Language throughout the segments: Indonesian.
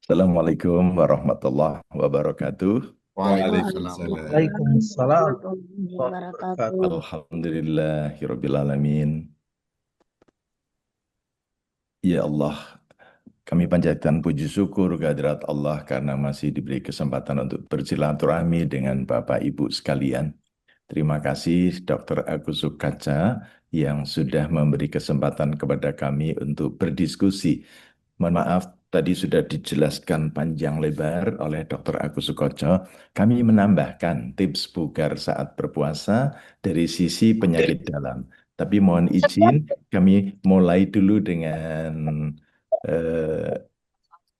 Assalamualaikum warahmatullahi wabarakatuh. Waalaikumsalam. Waalaikumsalam warahmatullahi warahmatullahi wabarakatuh. wabarakatuh. Alhamdulillahirrabbilalamin. Ya Allah, kami panjatkan puji syukur kehadirat Allah karena masih diberi kesempatan untuk bersilaturahmi dengan Bapak Ibu sekalian. Terima kasih Dr. Agus Sukaca yang sudah memberi kesempatan kepada kami untuk berdiskusi. Mohon maaf, tadi sudah dijelaskan panjang lebar oleh Dr. Agus Sukoco. Kami menambahkan tips bugar saat berpuasa dari sisi penyakit dalam. Tapi mohon izin, kami mulai dulu dengan eh,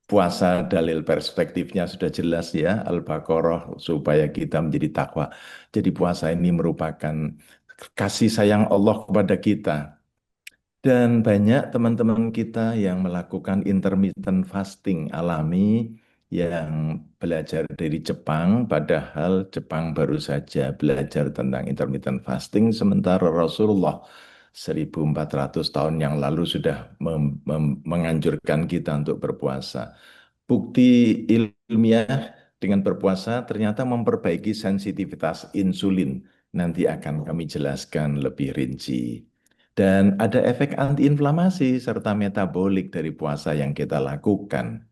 puasa dalil perspektifnya sudah jelas ya, Al-Baqarah supaya kita menjadi takwa. Jadi puasa ini merupakan kasih sayang Allah kepada kita. Dan banyak teman-teman kita yang melakukan intermittent fasting alami yang belajar dari Jepang, padahal Jepang baru saja belajar tentang intermittent fasting, sementara Rasulullah 1400 tahun yang lalu sudah menganjurkan kita untuk berpuasa. Bukti ilmiah dengan berpuasa ternyata memperbaiki sensitivitas insulin. Nanti akan kami jelaskan lebih rinci. Dan ada efek antiinflamasi serta metabolik dari puasa yang kita lakukan.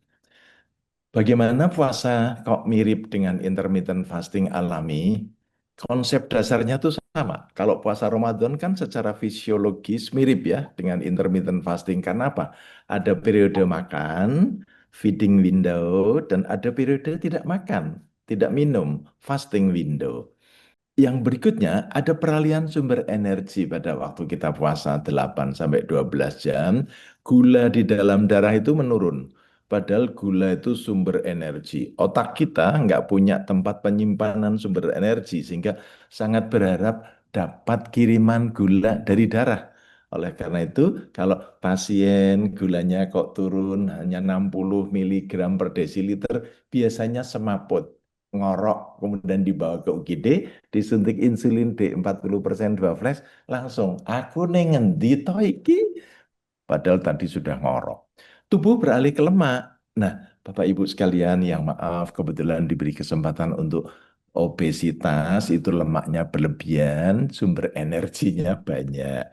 Bagaimana puasa kok mirip dengan intermittent fasting alami? Konsep dasarnya tuh sama. Kalau puasa Ramadan kan secara fisiologis mirip ya dengan intermittent fasting. Karena apa? Ada periode makan, feeding window, dan ada periode tidak makan, tidak minum, fasting window. Yang berikutnya ada peralihan sumber energi pada waktu kita puasa 8 sampai 12 jam. Gula di dalam darah itu menurun. Padahal gula itu sumber energi. Otak kita nggak punya tempat penyimpanan sumber energi sehingga sangat berharap dapat kiriman gula dari darah. Oleh karena itu, kalau pasien gulanya kok turun hanya 60 miligram per desiliter, biasanya semaput, ngorok, kemudian dibawa ke UGD, disuntik insulin D40% 2 flash, langsung aku nengendi toh iki, padahal tadi sudah ngorok. Tubuh beralih ke lemak. Nah, Bapak Ibu sekalian yang maaf kebetulan diberi kesempatan untuk obesitas, itu lemaknya berlebihan, sumber energinya banyak.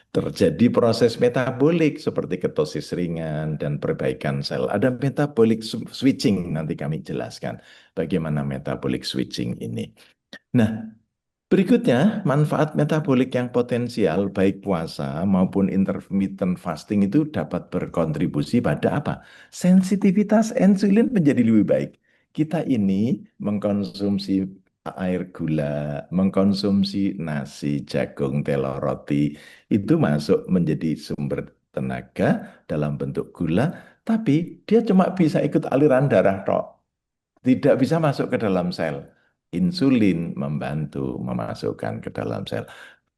Terjadi proses metabolik seperti ketosis ringan dan perbaikan sel. Ada metabolic switching, nanti kami jelaskan bagaimana metabolic switching ini. Nah, berikutnya, manfaat metabolik yang potensial baik puasa maupun intermittent fasting itu dapat berkontribusi pada apa? Sensitivitas insulin menjadi lebih baik. Kita ini mengkonsumsi air gula, mengkonsumsi nasi, jagung, telur, roti, itu masuk menjadi sumber tenaga dalam bentuk gula, tapi dia cuma bisa ikut aliran darah tok, tidak bisa masuk ke dalam sel. Insulin membantu memasukkan ke dalam sel.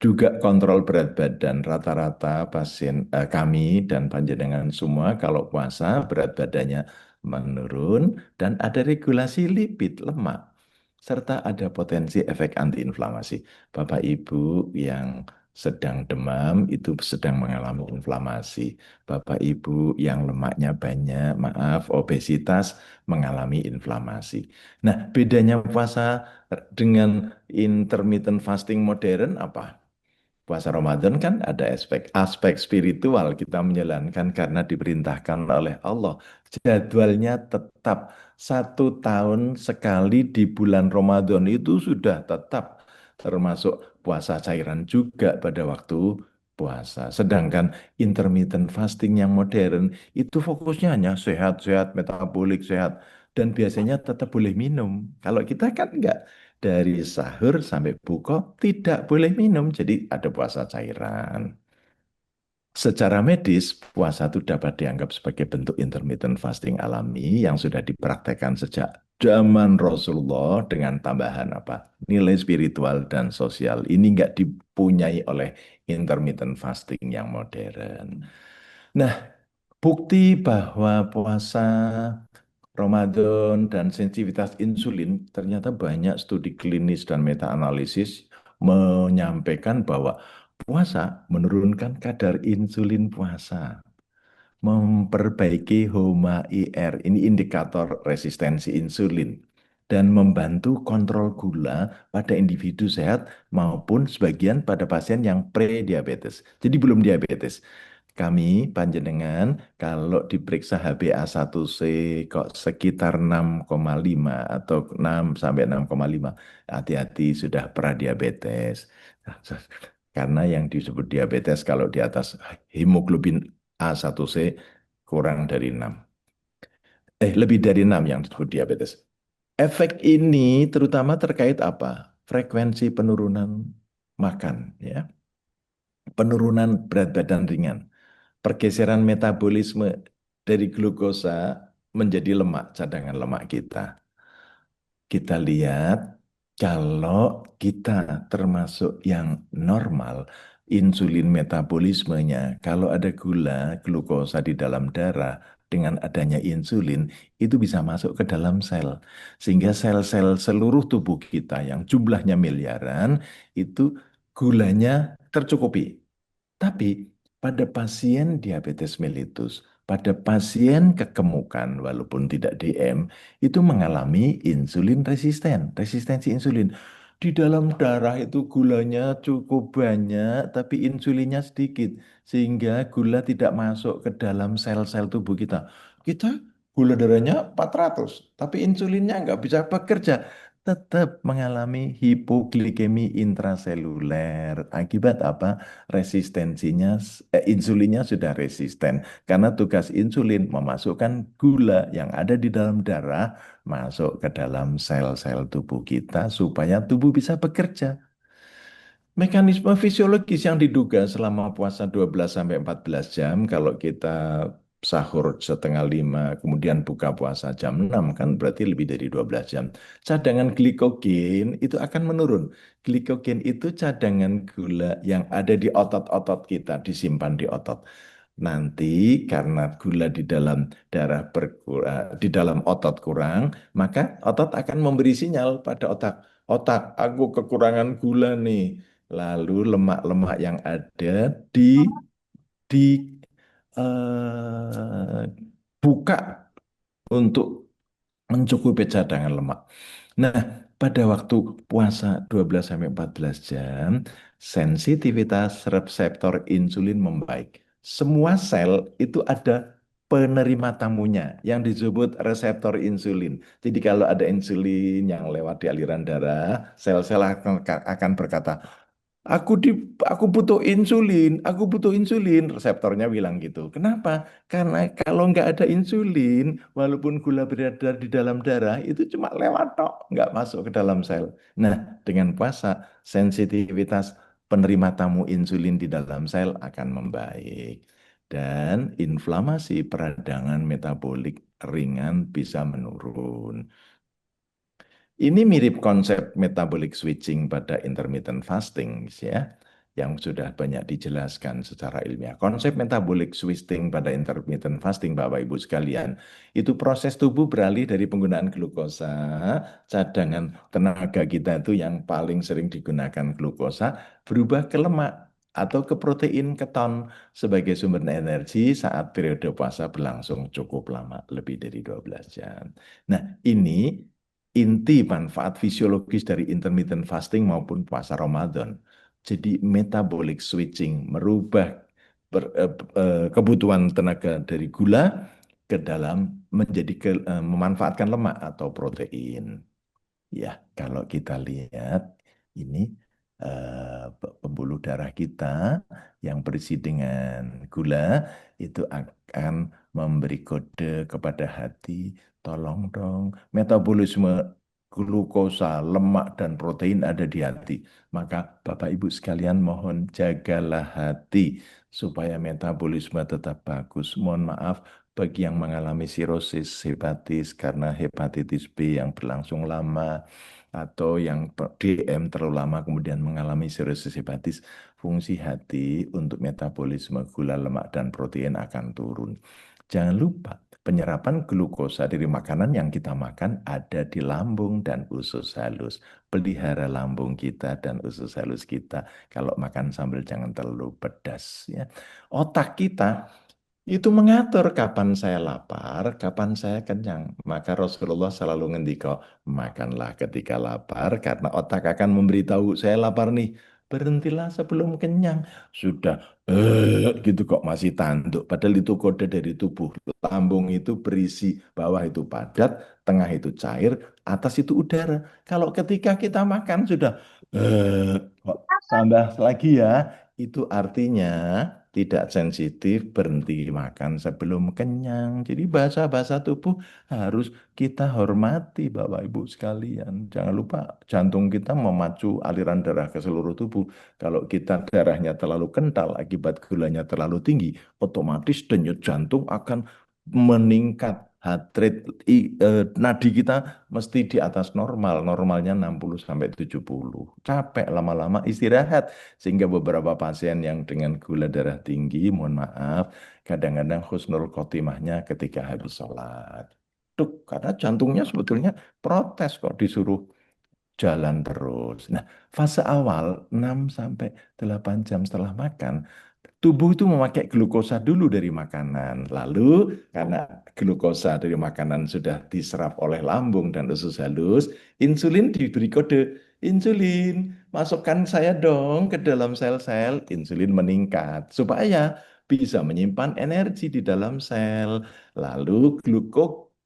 Juga kontrol berat badan rata-rata pasien kami dan panjenengan semua kalau puasa berat badannya menurun dan ada regulasi lipid lemak serta ada potensi efek antiinflamasi. Bapak Ibu yang sedang demam itu sedang mengalami inflamasi. Bapak Ibu yang lemaknya banyak, maaf, obesitas mengalami inflamasi. Nah, bedanya puasa dengan intermittent fasting modern apa? Puasa Ramadan kan ada aspek spiritual kita menjalankan karena diperintahkan oleh Allah. Jadwalnya tetap 1 tahun sekali di bulan Ramadan itu sudah tetap termasuk puasa cairan juga pada waktu puasa. Sedangkan intermittent fasting yang modern itu fokusnya hanya sehat-sehat, metabolik sehat dan biasanya tetap boleh minum. Kalau kita kan enggak, dari sahur sampai buka tidak boleh minum, jadi ada puasa cairan. Secara medis, puasa itu dapat dianggap sebagai bentuk intermittent fasting alami yang sudah dipraktekkan sejak zaman Rasulullah dengan tambahan apa? Nilai spiritual dan sosial. Ini nggak dipunyai oleh intermittent fasting yang modern. Nah, bukti bahwa puasa Ramadan dan sensitivitas insulin, ternyata banyak studi klinis dan meta-analisis menyampaikan bahwa puasa menurunkan kadar insulin puasa. memperbaiki HOMA-IR, ini indikator resistensi insulin, dan membantu kontrol gula pada individu sehat maupun sebagian pada pasien yang pre-diabetes. Jadi belum diabetes. Kami panjenengan kalau diperiksa HbA1c kok sekitar 6,5 atau 6 sampai 6,5, hati-hati sudah pradiabetes. Karena yang disebut diabetes kalau di atas hemoglobin A1c kurang dari 6. Lebih dari 6 yang disebut diabetes. Efek ini terutama terkait apa? Frekuensi penurunan makan, ya. Penurunan berat badan ringan, pergeseran metabolisme dari glukosa menjadi lemak, cadangan lemak kita. Kita lihat kalau kita termasuk yang normal, insulin metabolismenya, kalau ada gula, glukosa di dalam darah, dengan adanya insulin, itu bisa masuk ke dalam sel. Sehingga sel-sel seluruh tubuh kita yang jumlahnya miliaran, itu gulanya tercukupi. Tapi pada pasien diabetes mellitus, pada pasien kegemukan walaupun tidak DM, itu mengalami insulin resisten, resistensi insulin. Di dalam darah itu gulanya cukup banyak, tapi insulinnya sedikit, sehingga gula tidak masuk ke dalam sel-sel tubuh kita. Kita gula darahnya 400, tapi insulinnya nggak bisa bekerja. Tetap mengalami hipoglikemi intraseluler. Akibat apa? Resistensinya, insulinnya sudah resisten. Karena tugas insulin memasukkan gula yang ada di dalam darah masuk ke dalam sel-sel tubuh kita supaya tubuh bisa bekerja. Mekanisme fisiologis yang diduga selama puasa 12 sampai 14 jam, kalau kita sahur setengah 5, kemudian buka puasa jam 6, kan berarti lebih dari 12 jam. Cadangan glikogen itu akan menurun. Glikogen itu cadangan gula yang ada di otot-otot kita, disimpan di otot. Nanti karena gula di dalam darah berkurang, di dalam otot kurang, maka otot akan memberi sinyal pada otak. Otak, aku kekurangan gula nih. Lalu lemak-lemak yang ada di eh, buka untuk mencukupi cadangan lemak. Nah, pada waktu puasa 12 sampai 14 jam, sensitivitas reseptor insulin membaik. Semua sel itu ada penerima tamunya yang disebut reseptor insulin. Jadi kalau ada insulin yang lewat di aliran darah, sel-sel akan berkata, aku butuh insulin, aku butuh insulin. Reseptornya bilang gitu. Kenapa? Karena kalau nggak ada insulin, walaupun gula beredar di dalam darah, itu cuma lewat tok, nggak masuk ke dalam sel. Nah, dengan puasa, sensitivitas penerima tamu insulin di dalam sel akan membaik. Dan inflamasi peradangan metabolik ringan bisa menurun. Ini mirip konsep metabolic switching pada intermittent fasting, ya, yang sudah banyak dijelaskan secara ilmiah. Konsep metabolic switching pada intermittent fasting, Bapak Ibu sekalian, itu proses tubuh beralih dari penggunaan glukosa, cadangan tenaga kita itu yang paling sering digunakan glukosa, berubah ke lemak atau ke protein keton sebagai sumber energi saat periode puasa berlangsung cukup lama, lebih dari 12 jam. Nah, ini inti manfaat fisiologis dari intermittent fasting maupun puasa Ramadan. Jadi metabolic switching merubah kebutuhan tenaga dari gula ke dalam menjadi memanfaatkan lemak atau protein. Ya, kalau kita lihat ini pembuluh darah kita yang berisi dengan gula itu akan memberi kode kepada hati, tolong dong, metabolisme glukosa, lemak, dan protein ada di hati. Maka Bapak Ibu sekalian mohon jagalah hati supaya metabolisme tetap bagus. Mohon maaf bagi yang mengalami sirosis hepatis karena hepatitis B yang berlangsung lama, atau yang DM terlalu lama kemudian mengalami sirosis hepatis, fungsi hati untuk metabolisme gula, lemak, dan protein akan turun. Jangan lupa, penyerapan glukosa dari makanan yang kita makan ada di lambung dan usus halus. Pelihara lambung kita dan usus halus kita. Kalau makan sambal jangan terlalu pedas, ya. Otak kita Itu mengatur kapan saya lapar, kapan saya kenyang. Maka Rasulullah selalu ngendiko, makanlah ketika lapar karena otak akan memberitahu saya lapar nih. Berhentilah sebelum kenyang. Sudah gitu kok masih tanduk. Padahal itu kode dari tubuh. Lambung itu berisi, bawah itu padat, tengah itu cair, atas itu udara. Kalau ketika kita makan sudah kok tambah lagi ya, itu artinya tidak sensitif, berhenti makan sebelum kenyang. Jadi bahasa-bahasa tubuh harus kita hormati, Bapak Ibu sekalian. Jangan lupa jantung kita memacu aliran darah ke seluruh tubuh. Kalau kita darahnya terlalu kental akibat gulanya terlalu tinggi, otomatis denyut jantung akan meningkat. Heart rate, nadi kita mesti di atas normal. Normalnya 60 sampai 70. Capek lama-lama istirahat. Sehingga beberapa pasien yang dengan gula darah tinggi, mohon maaf, kadang-kadang husnul khotimahnya ketika habis sholat. Tuh, karena jantungnya sebetulnya protes kok disuruh jalan terus. Nah, fase awal 6 sampai 8 jam setelah makan, tubuh itu memakai glukosa dulu dari makanan. Lalu karena glukosa dari makanan sudah diserap oleh lambung dan usus halus, insulin diberi kode, insulin, masukkan saya dong ke dalam sel-sel, insulin meningkat supaya bisa menyimpan energi di dalam sel. Lalu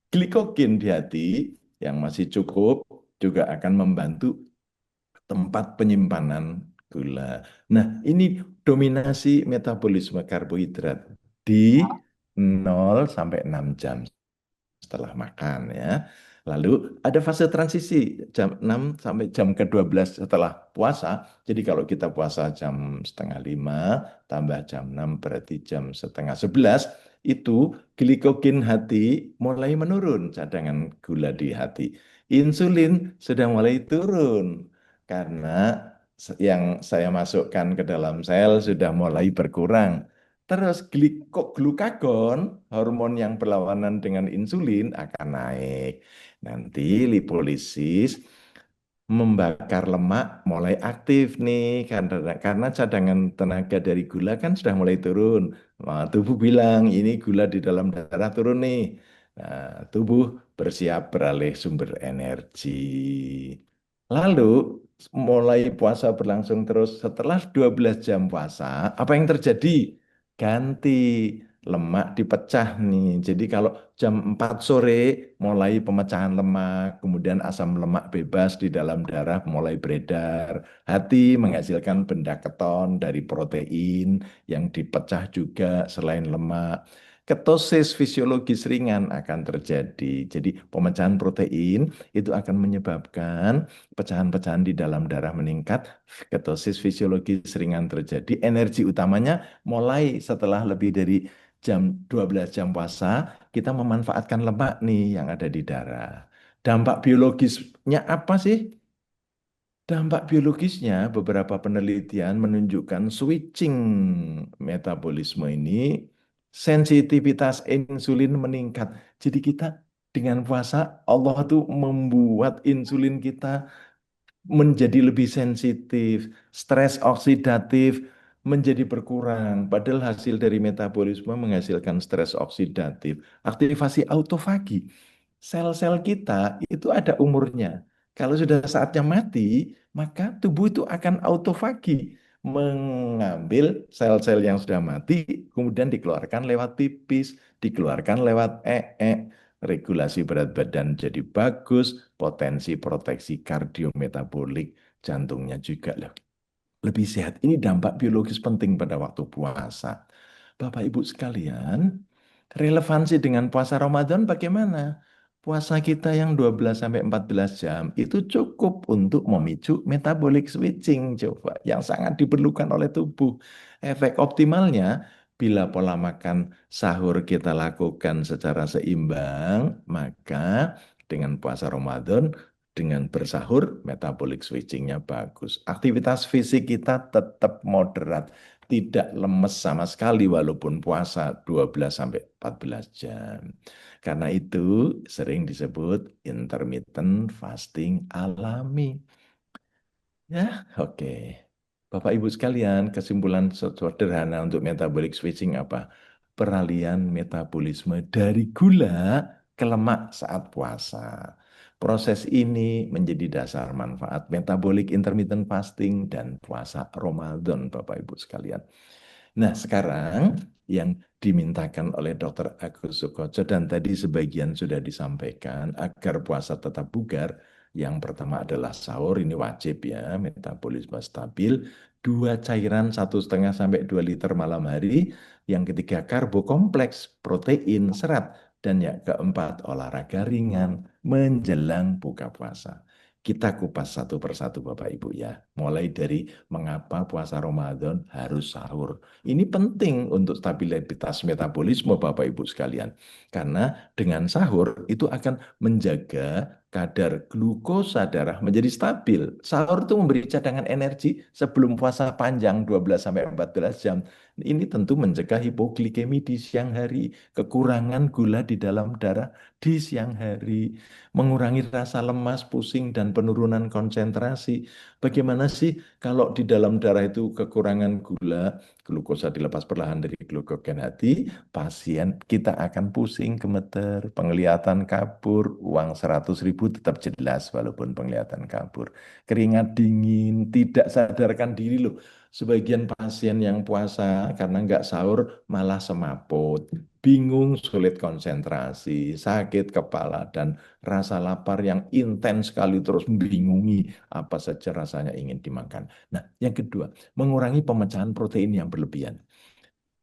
glikogen di hati yang masih cukup juga akan membantu tempat penyimpanan gula. Nah, ini dominasi metabolisme karbohidrat di 0 sampai 6 jam setelah makan ya. Lalu ada fase transisi jam 6 sampai jam ke-12 setelah puasa. Jadi kalau kita puasa jam setengah 5 tambah jam 6 berarti jam setengah 11 itu glikogen hati mulai menurun cadangan gula di hati. Insulin sudah mulai turun karena yang saya masukkan ke dalam sel sudah mulai berkurang. Terus glukagon, hormon yang berlawanan dengan insulin akan naik. Nanti lipolisis membakar lemak mulai aktif nih karena cadangan tenaga dari gula kan sudah mulai turun. Nah, tubuh bilang ini gula di dalam darah turun nih. Nah, tubuh bersiap beralih sumber energi. Lalu mulai puasa berlangsung terus setelah 12 jam puasa, apa yang terjadi? Ganti lemak dipecah nih. Jadi kalau jam 4 sore mulai pemecahan lemak, kemudian asam lemak bebas di dalam darah mulai beredar. Hati menghasilkan benda keton dari protein yang dipecah juga selain lemak. Ketosis fisiologis ringan akan terjadi. Jadi pemecahan protein itu akan menyebabkan pecahan-pecahan di dalam darah meningkat, ketosis fisiologis ringan terjadi. Energi utamanya mulai setelah lebih dari jam 12 jam puasa, kita memanfaatkan lemak nih yang ada di darah. Dampak biologisnya apa sih? Dampak biologisnya, beberapa penelitian menunjukkan switching metabolisme ini, sensitivitas insulin meningkat. Jadi kita dengan puasa, Allah tuh membuat insulin kita menjadi lebih sensitif, stres oksidatif menjadi berkurang. Padahal hasil dari metabolisme menghasilkan stres oksidatif. Aktivasi autofagi. Sel-sel kita itu ada umurnya. Kalau sudah saatnya mati, maka tubuh itu akan autofagi. Mengambil sel-sel yang sudah mati, kemudian dikeluarkan lewat pipis, dikeluarkan lewat regulasi berat badan jadi bagus, potensi proteksi kardiometabolik jantungnya juga lebih sehat. Ini dampak biologis penting pada waktu puasa. Bapak Ibu sekalian, relevansi dengan puasa Ramadan bagaimana? Puasa kita yang 12 sampai 14 jam itu cukup untuk memicu metabolic switching coba yang sangat diperlukan oleh tubuh. Efek optimalnya bila pola makan sahur kita lakukan secara seimbang, maka dengan puasa Ramadan dengan bersahur metabolic switchingnya bagus. Aktivitas fisik kita tetap moderat, tidak lemes sama sekali walaupun puasa 12 sampai 14 jam. Karena itu sering disebut intermittent fasting alami. Ya, oke. Bapak Ibu sekalian, kesimpulan sederhana untuk metabolic switching apa? peralihan metabolisme dari gula ke lemak saat puasa. Proses ini menjadi dasar manfaat metabolic intermittent fasting dan puasa Ramadan, Bapak Ibu sekalian. Nah, sekarang yang dimintakan oleh Dr. Agus Sukoco dan tadi sebagian sudah disampaikan agar puasa tetap bugar. Yang pertama adalah sahur, ini wajib ya, metabolisme stabil. Dua cairan 1,5 sampai 2 liter malam hari. Yang ketiga karbo kompleks, protein, serat. Dan yang keempat olahraga ringan menjelang buka puasa. Kita kupas satu persatu Bapak Ibu ya. Mulai dari mengapa puasa Ramadan harus sahur. Ini penting untuk stabilitas metabolisme Bapak Ibu sekalian. Karena dengan sahur itu akan menjaga kadar glukosa darah menjadi stabil. Sahur itu memberi cadangan energi sebelum puasa panjang 12 sampai 14 jam. Ini tentu mencegah hipoglikemi di siang hari, kekurangan gula di dalam darah di siang hari, mengurangi rasa lemas, pusing dan penurunan konsentrasi. Bagaimana sih kalau di dalam darah itu kekurangan gula, glukosa dilepas perlahan dari glukogen hati, pasien kita akan pusing, gemeter, penglihatan kabur, uang 100.000 tetap jelas walaupun penglihatan kabur. Keringat dingin, tidak sadarkan diri loh. Sebagian pasien yang puasa karena nggak sahur malah semaput, bingung, sulit konsentrasi, sakit kepala, dan rasa lapar yang intens sekali terus membingungi apa saja rasanya ingin dimakan. Nah, yang kedua, mengurangi pemecahan protein yang berlebihan.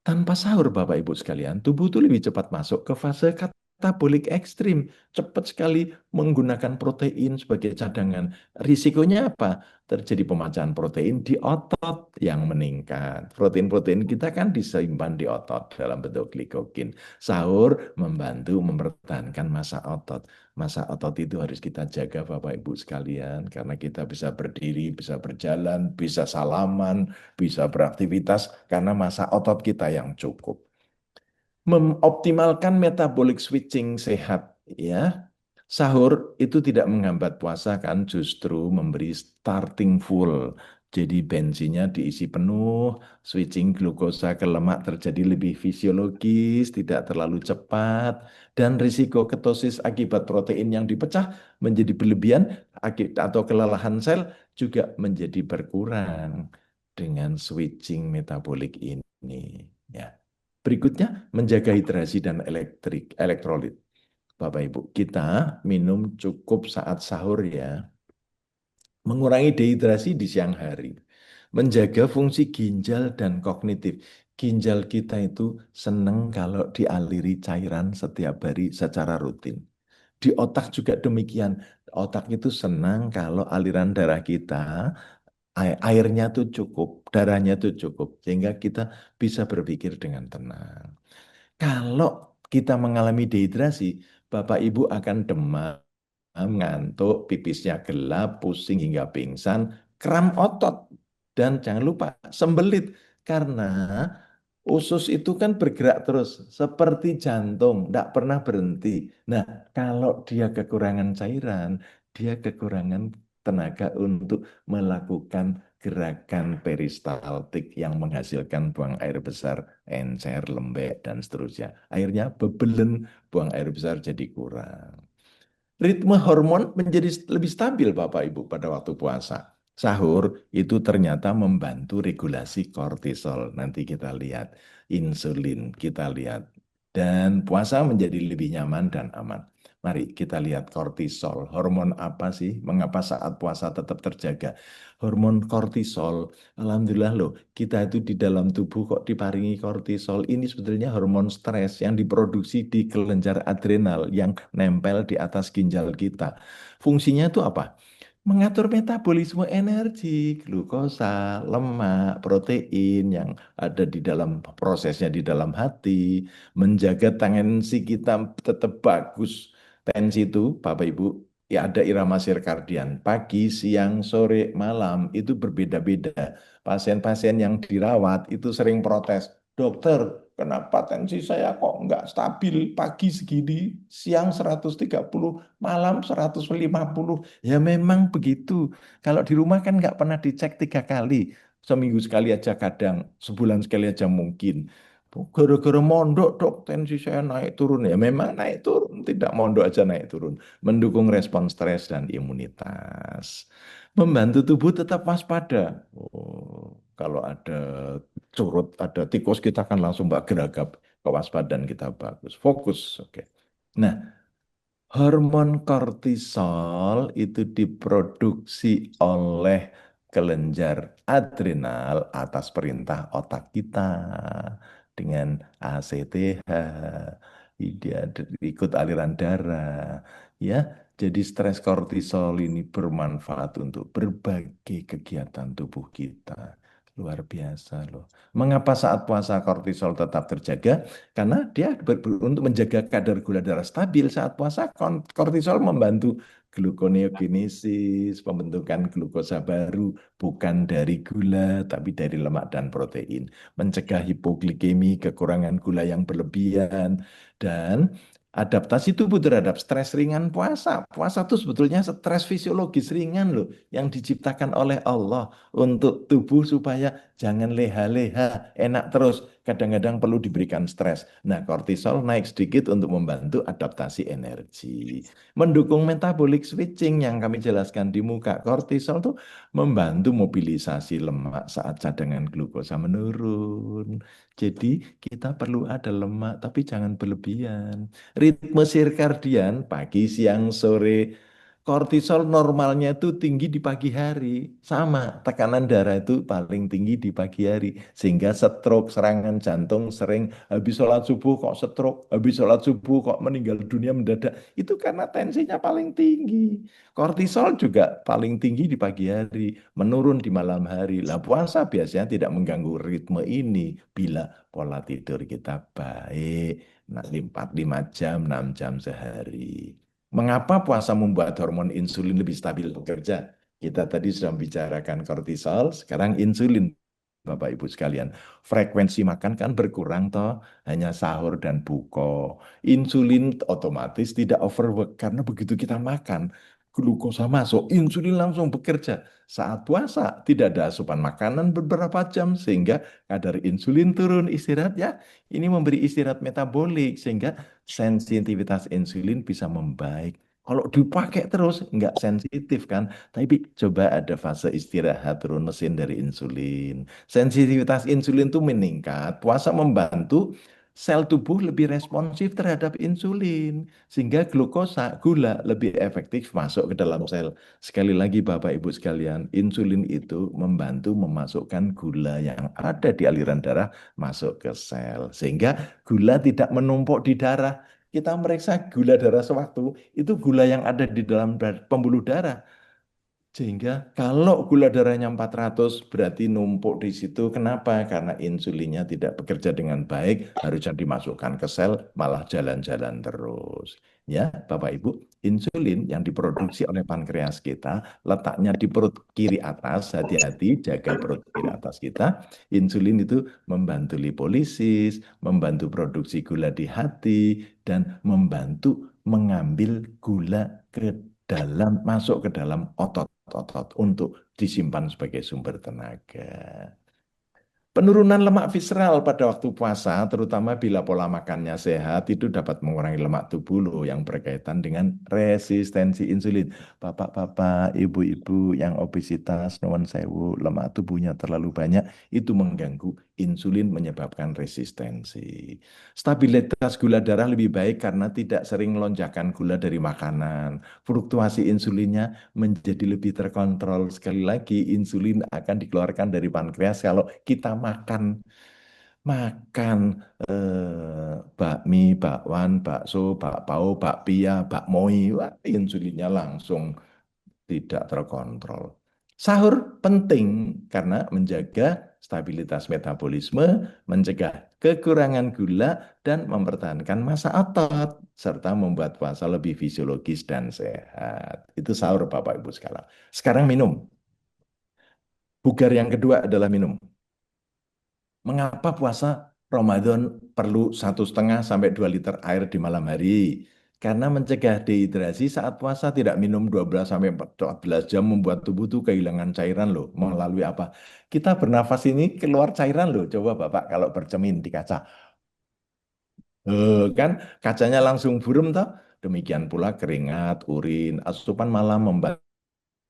Tanpa sahur Bapak Ibu sekalian, tubuh itu lebih cepat masuk ke fase katabolik ekstrim. Cepat sekali menggunakan protein sebagai cadangan. Risikonya apa? Terjadi pemecahan protein di otot yang meningkat. Protein-protein kita kan disimpan di otot dalam bentuk glikogen. Sahur membantu mempertahankan massa otot. Massa otot itu harus kita jaga Bapak Ibu sekalian. Karena kita bisa berdiri, bisa berjalan, bisa salaman, bisa beraktivitas karena massa otot kita yang cukup. Mengoptimalkan metabolic switching sehat ya. Sahur itu tidak menghambat puasa kan, justru memberi starting full. Jadi bensinnya diisi penuh, switching glukosa ke lemak terjadi lebih fisiologis, tidak terlalu cepat, dan risiko ketosis akibat protein yang dipecah menjadi berlebihan atau kelelahan sel juga menjadi berkurang dengan switching metabolik ini. Ya. Berikutnya, menjaga hidrasi dan elektrolit. Bapak Ibu, kita minum cukup saat sahur ya. Mengurangi dehidrasi di siang hari. Menjaga fungsi ginjal dan kognitif. Ginjal kita itu senang kalau dialiri cairan setiap hari secara rutin. Di otak juga demikian. Otak itu senang kalau aliran darah kita, airnya tuh cukup, darahnya tuh cukup. Sehingga kita bisa berpikir dengan tenang. Kalau kita mengalami dehidrasi, Bapak Ibu akan demam, ngantuk, pipisnya gelap, pusing hingga pingsan, kram otot, dan jangan lupa sembelit karena usus itu kan bergerak terus seperti jantung, tidak pernah berhenti. Nah, kalau dia kekurangan cairan, dia kekurangan tenaga untuk melakukan gerakan peristaltik yang menghasilkan buang air besar, encer, lembek, dan seterusnya. Airnya bebelen, buang air besar jadi kurang. Ritme hormon menjadi lebih stabil Bapak Ibu pada waktu puasa. Sahur itu ternyata membantu regulasi kortisol. Nanti kita lihat insulin, kita lihat. Dan puasa menjadi lebih nyaman dan aman. Mari kita lihat kortisol. Hormon apa sih? Mengapa saat puasa tetap terjaga? Hormon kortisol. Alhamdulillah loh, kita itu di dalam tubuh kok diparingi kortisol. Ini sebetulnya hormon stres yang diproduksi di kelenjar adrenal yang nempel di atas ginjal kita. Fungsinya itu apa? Mengatur metabolisme energi, glukosa, lemak, protein yang ada di dalam prosesnya di dalam hati, menjaga tensi kita tetap bagus. Tensi itu, Bapak Ibu, ya ada irama sirkadian, pagi, siang, sore, malam, itu berbeda-beda. Pasien-pasien yang dirawat itu sering protes, dokter, kenapa tensi saya kok nggak stabil, pagi segini, siang 130, malam 150. Ya memang begitu. Kalau di rumah kan nggak pernah dicek 3 kali. Seminggu sekali aja kadang, sebulan sekali aja mungkin. Gara-gara mondok dok tensi saya naik turun ya. Memang naik turun, tidak mondok aja naik turun. Mendukung respon stres dan imunitas. Membantu tubuh tetap waspada. Oh, kalau ada curut, ada tikus kita kan langsung mbak geragap kewaspadaan kita bagus. Fokus, oke. Nah, hormon kortisol itu diproduksi oleh kelenjar adrenal atas perintah otak kita dengan ACTH. Dia ikut aliran darah, ya. Jadi stres kortisol ini bermanfaat untuk berbagai kegiatan tubuh kita. Luar biasa loh. Mengapa saat puasa kortisol tetap terjaga? Karena dia untuk menjaga kadar gula darah stabil saat puasa, kortisol membantu gluconeogenesis, pembentukan glukosa baru, bukan dari gula, tapi dari lemak dan protein. Mencegah hipoglikemi, kekurangan gula yang berlebihan, dan adaptasi tubuh terhadap stres ringan puasa. Puasa itu sebetulnya stres fisiologis ringan loh, yang diciptakan oleh Allah untuk tubuh supaya jangan leha-leha, enak terus. Kadang-kadang perlu diberikan stres. Nah, kortisol naik sedikit untuk membantu adaptasi energi. Mendukung metabolic switching yang kami jelaskan di muka. Kortisol tuh membantu mobilisasi lemak saat cadangan glukosa menurun. Jadi kita perlu ada lemak, tapi jangan berlebihan. Ritme sirkadian, pagi, siang, sore, kortisol normalnya itu tinggi di pagi hari. Sama, tekanan darah itu paling tinggi di pagi hari. Sehingga stroke, serangan jantung sering habis sholat subuh kok stroke, habis sholat subuh kok meninggal dunia mendadak. Itu karena tensinya paling tinggi. Kortisol juga paling tinggi di pagi hari, menurun di malam hari. Lah puasa biasanya tidak mengganggu ritme ini bila pola tidur kita baik. Nah, 4-5 jam, 6 jam sehari. Mengapa puasa membuat hormon insulin lebih stabil bekerja? Kita tadi sudah membicarakan kortisol, sekarang insulin. Bapak Ibu sekalian, frekuensi makan kan berkurang toh, hanya sahur dan buko. Insulin otomatis tidak overwork karena begitu kita makan, glukosa masuk, insulin langsung bekerja. Saat puasa tidak ada asupan makanan beberapa jam sehingga kadar insulin turun, istirahat ya. Ini memberi istirahat metabolik sehingga sensitivitas insulin bisa membaik. Kalau dipakai terus nggak sensitif kan, tapi coba ada fase istirahat turun mesin dari insulin. Sensitivitas insulin itu meningkat, puasa membantu sel tubuh lebih responsif terhadap insulin, sehingga glukosa, gula lebih efektif masuk ke dalam sel. Sekali lagi Bapak Ibu sekalian, insulin itu membantu memasukkan gula yang ada di aliran darah masuk ke sel, sehingga gula tidak menumpuk di darah. Kita meriksa gula darah sewaktu, itu gula yang ada di dalam pembuluh darah. Sehingga kalau gula darahnya 400 berarti numpuk di situ. Kenapa? Karena insulinnya tidak bekerja dengan baik, harusnya dimasukkan ke sel, malah jalan-jalan terus. Ya, Bapak Ibu, insulin yang diproduksi oleh pankreas kita letaknya di perut kiri atas. Hati-hati, jaga perut kiri atas kita. Insulin itu membantu lipolisis, membantu produksi gula di hati, dan membantu mengambil gula ke dalam masuk ke dalam otot untuk disimpan sebagai sumber tenaga. Penurunan lemak visceral pada waktu puasa, terutama bila pola makannya sehat, itu dapat mengurangi lemak tubuh loh yang berkaitan dengan resistensi insulin. Bapak-bapak, ibu-ibu yang obesitas, nuwun sewu, lemak tubuhnya terlalu banyak, itu mengganggu insulin menyebabkan resistensi. Stabilitas gula darah lebih baik karena tidak sering lonjakan gula dari makanan. Fluktuasi insulinnya menjadi lebih terkontrol. Sekali lagi, insulin akan dikeluarkan dari pankreas kalau kita makan makan bakmi, bakwan, bakso, bakpao, bakpia, bakmoi, wah, insulinnya langsung tidak terkontrol. Sahur penting karena menjaga stabilitas metabolisme, mencegah kekurangan gula, dan mempertahankan massa otot, serta membuat puasa lebih fisiologis dan sehat. Itu sahur Bapak Ibu sekalian. Sekarang minum. Bugar yang kedua adalah minum. Mengapa puasa Ramadan perlu 1,5 sampai 2 liter air di malam hari? Karena mencegah dehidrasi saat puasa tidak minum 12 sampai 14 jam membuat tubuh tuh kehilangan cairan loh. Melalui apa? Kita bernafas ini keluar cairan loh. Coba Bapak kalau bercermin di kaca. Kan kacanya langsung buram toh. Demikian pula keringat, urin, asupan malam membantu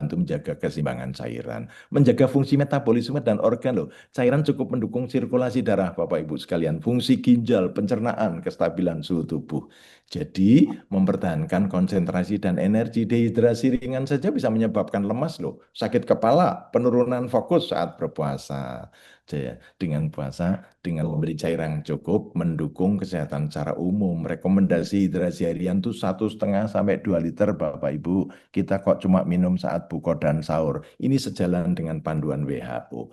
menjaga keseimbangan cairan, menjaga fungsi metabolisme dan organ loh. Cairan cukup mendukung sirkulasi darah, Bapak Ibu sekalian, fungsi ginjal, pencernaan, kestabilan suhu tubuh. Jadi, mempertahankan konsentrasi dan energi. Dehidrasi ringan saja bisa menyebabkan lemas loh, sakit kepala, penurunan fokus saat berpuasa. Dengan puasa, dengan memberi cairan yang cukup, mendukung kesehatan secara umum. Rekomendasi hidrasi harian itu 1,5 sampai 2 liter, Bapak Ibu. Kita kok cuma minum saat buka dan sahur. Ini sejalan dengan panduan WHO.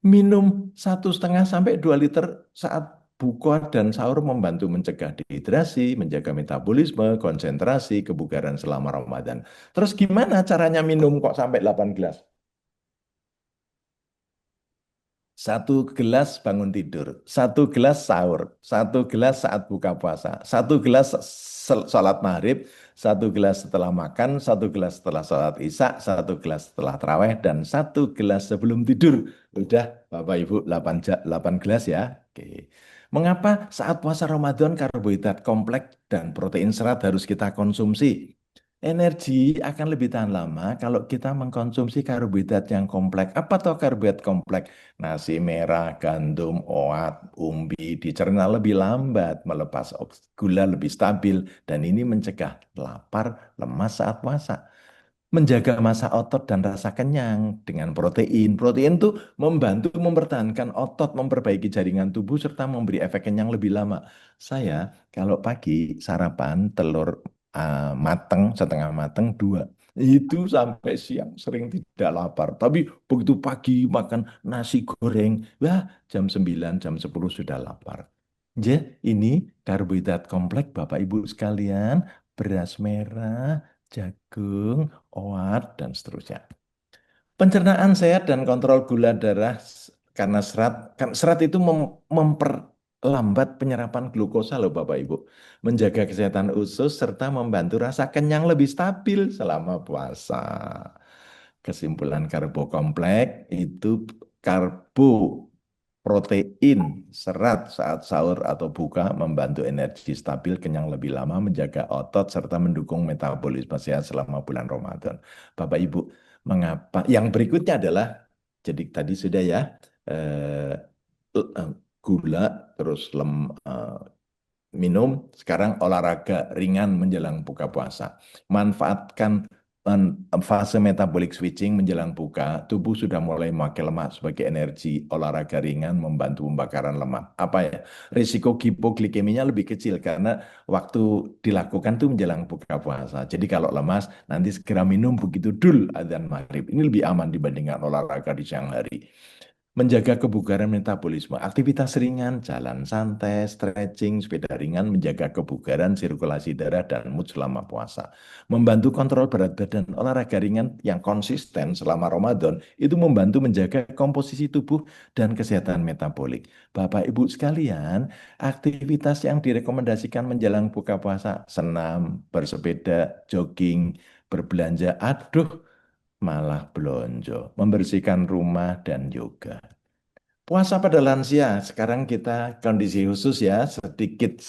Minum 1,5 sampai 2 liter saat buka dan sahur membantu mencegah dehidrasi, menjaga metabolisme, konsentrasi, kebugaran selama Ramadan. Terus gimana caranya minum kok sampai 8 gelas? 1 gelas bangun tidur, 1 gelas sahur, 1 gelas saat buka puasa, 1 gelas sholat maghrib, 1 gelas setelah makan, 1 gelas setelah sholat isya, 1 gelas setelah taraweh, dan 1 gelas sebelum tidur. Udah Bapak Ibu 8 gelas ya. Oke. Mengapa saat puasa Ramadan karbohidrat kompleks dan protein serat harus kita konsumsi? Energi akan lebih tahan lama kalau kita mengkonsumsi karbohidrat yang kompleks. Apa toh karbohidrat kompleks? Nasi merah, gandum, oat, umbi dicerna lebih lambat, melepas gula lebih stabil, dan ini mencegah lapar, lemas saat puasa. Menjaga massa otot dan rasa kenyang dengan protein. Protein itu membantu mempertahankan otot, memperbaiki jaringan tubuh, serta memberi efek kenyang lebih lama. Saya kalau pagi sarapan telur mateng, setengah mateng, 2. Itu sampai siang sering tidak lapar. Tapi begitu pagi makan nasi goreng, wah jam 9, jam 10 sudah lapar. Ini karbohidrat kompleks Bapak Ibu sekalian, beras merah, jagung, oat, dan seterusnya. Pencernaan sehat dan kontrol gula darah karena serat itu memperlambat penyerapan glukosa loh Bapak Ibu. Menjaga kesehatan usus serta membantu rasa kenyang lebih stabil selama puasa. Kesimpulan karbo kompleks itu karbo, protein, serat saat sahur atau buka membantu energi stabil, kenyang lebih lama, menjaga otot, serta mendukung metabolisme sehat selama bulan Ramadan. Bapak Ibu, mengapa? Yang berikutnya adalah, jadi tadi sudah ya, eh, gula, terus minum, sekarang olahraga ringan menjelang buka puasa. Manfaatkan fase metabolic switching menjelang buka, tubuh sudah mulai memakai lemak sebagai energi. Olahraga ringan membantu pembakaran lemak. Apa ya? Risiko hipoglikeminya lebih kecil karena waktu dilakukan tuh menjelang buka puasa. Jadi kalau lemas, nanti segera minum begitu dul adzan maghrib. Ini lebih aman dibandingkan olahraga di siang hari. Menjaga kebugaran metabolisme, aktivitas ringan, jalan santai, stretching, sepeda ringan, menjaga kebugaran, sirkulasi darah, dan mood selama puasa. Membantu kontrol berat badan, olahraga ringan yang konsisten selama Ramadan, itu membantu menjaga komposisi tubuh dan kesehatan metabolik. Bapak Ibu sekalian, aktivitas yang direkomendasikan menjelang buka puasa, senam, bersepeda, jogging, berbelanja, aduh, malah belonjo, membersihkan rumah, dan yoga. Puasa pada lansia, sekarang kita kondisi khusus ya, sedikit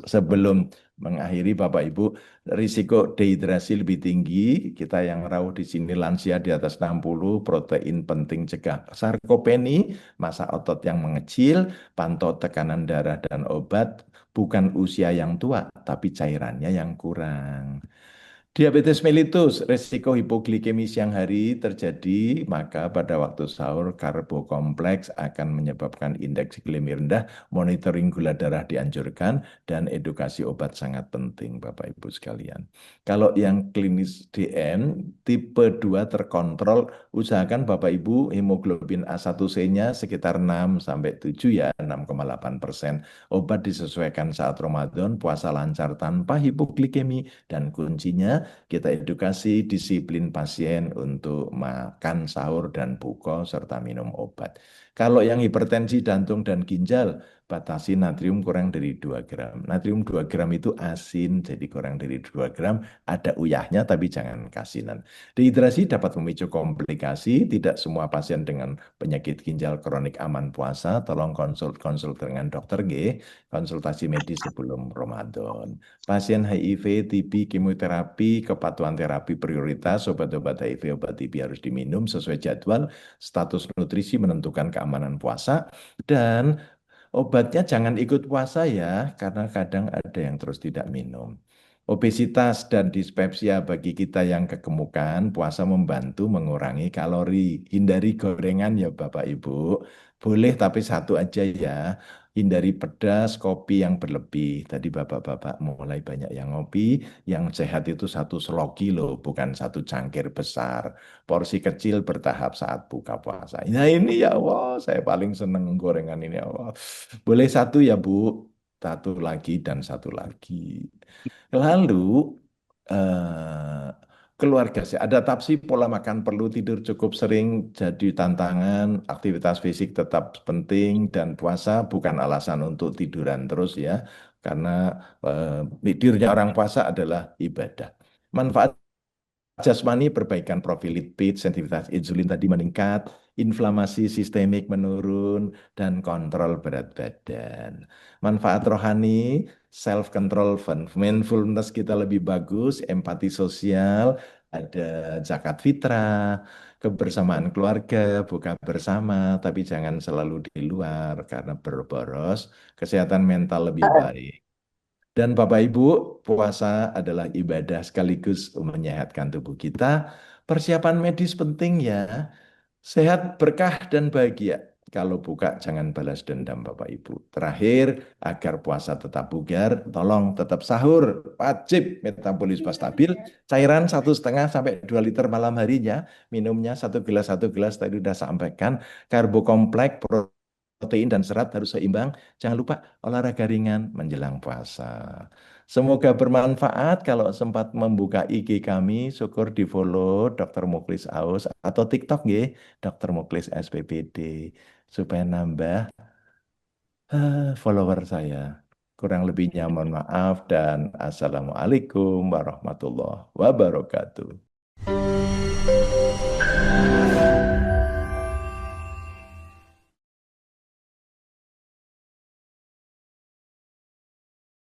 sebelum mengakhiri Bapak Ibu, risiko dehidrasi lebih tinggi, kita yang rawuh di sini lansia di atas 60, protein penting cegah sarkopeni, massa otot yang mengecil, pantau tekanan darah dan obat, bukan usia yang tua, tapi cairannya yang kurang. Diabetes mellitus, resiko hipoglikemi siang hari terjadi, maka pada waktu sahur karbo kompleks akan menyebabkan indeks glikemi rendah, monitoring gula darah dianjurkan, dan edukasi obat sangat penting Bapak Ibu sekalian. Kalau yang klinis DM, tipe 2 terkontrol, usahakan Bapak Ibu hemoglobin A1C-nya sekitar 6 sampai 7 ya, 6,8%. Obat disesuaikan saat Ramadan, puasa lancar tanpa hipoglikemi, dan kuncinya kita edukasi disiplin pasien untuk makan, sahur, dan buka, serta minum obat. Kalau yang hipertensi jantung dan ginjal, batasi natrium kurang dari 2 gram. Natrium 2 gram itu asin, jadi kurang dari 2 gram. Ada uyahnya, tapi jangan kasinan. Dehidrasi dapat memicu komplikasi. Tidak semua pasien dengan penyakit ginjal kronik aman puasa. Tolong konsul dengan dokter, G. Konsultasi medis sebelum Ramadan. Pasien HIV, TB, kemoterapi, kepatuhan terapi prioritas, obat-obat HIV, obat TB harus diminum sesuai jadwal. Status nutrisi menentukan keamanan puasa. Dan obatnya jangan ikut puasa ya, karena kadang ada yang terus tidak minum. Obesitas dan dispepsia bagi kita yang kegemukan, puasa membantu mengurangi kalori. Hindari gorengan ya Bapak Ibu. Boleh tapi satu aja ya. Hindari pedas, kopi yang berlebih. Tadi Bapak-Bapak mulai banyak yang ngopi, yang sehat itu satu sloki loh, bukan satu cangkir besar. Porsi kecil bertahap saat buka puasa. Nah ini ya Allah, saya paling seneng gorengan ini ya Allah. Boleh satu ya Bu, satu lagi dan satu lagi. Lalu eh, keluarga sih, adaptasi pola makan perlu tidur cukup sering jadi tantangan, aktivitas fisik tetap penting dan puasa bukan alasan untuk tiduran terus ya, karena tidurnya orang puasa adalah ibadah. Manfaat jasmani, perbaikan profil lipid, sensitivitas insulin tadi meningkat, inflamasi sistemik menurun, dan kontrol berat badan. Manfaat rohani, self-control, mindfulness kita lebih bagus, empati sosial, ada zakat fitrah, kebersamaan keluarga, buka bersama, tapi jangan selalu di luar karena berboros, kesehatan mental lebih baik. Dan Bapak Ibu, puasa adalah ibadah sekaligus menyehatkan tubuh kita. Persiapan medis penting ya. Sehat, berkah, dan bahagia. Kalau buka, jangan balas dendam Bapak Ibu. Terakhir, agar puasa tetap bugar, tolong tetap sahur. Wajib metabolisme stabil. Cairan 1,5 sampai 2 liter malam harinya. Minumnya satu gelas tadi sudah sampaikan. Karbo kompleks, protein dan serat harus seimbang. Jangan lupa olahraga ringan menjelang puasa. Semoga bermanfaat. Kalau sempat membuka IG kami, syukur di follow Dr. Muklis Aus atau TikTok ya, Dr. Muklis SPPD supaya nambah follower saya. Kurang lebihnya mohon maaf dan Assalamualaikum warahmatullahi wabarakatuh.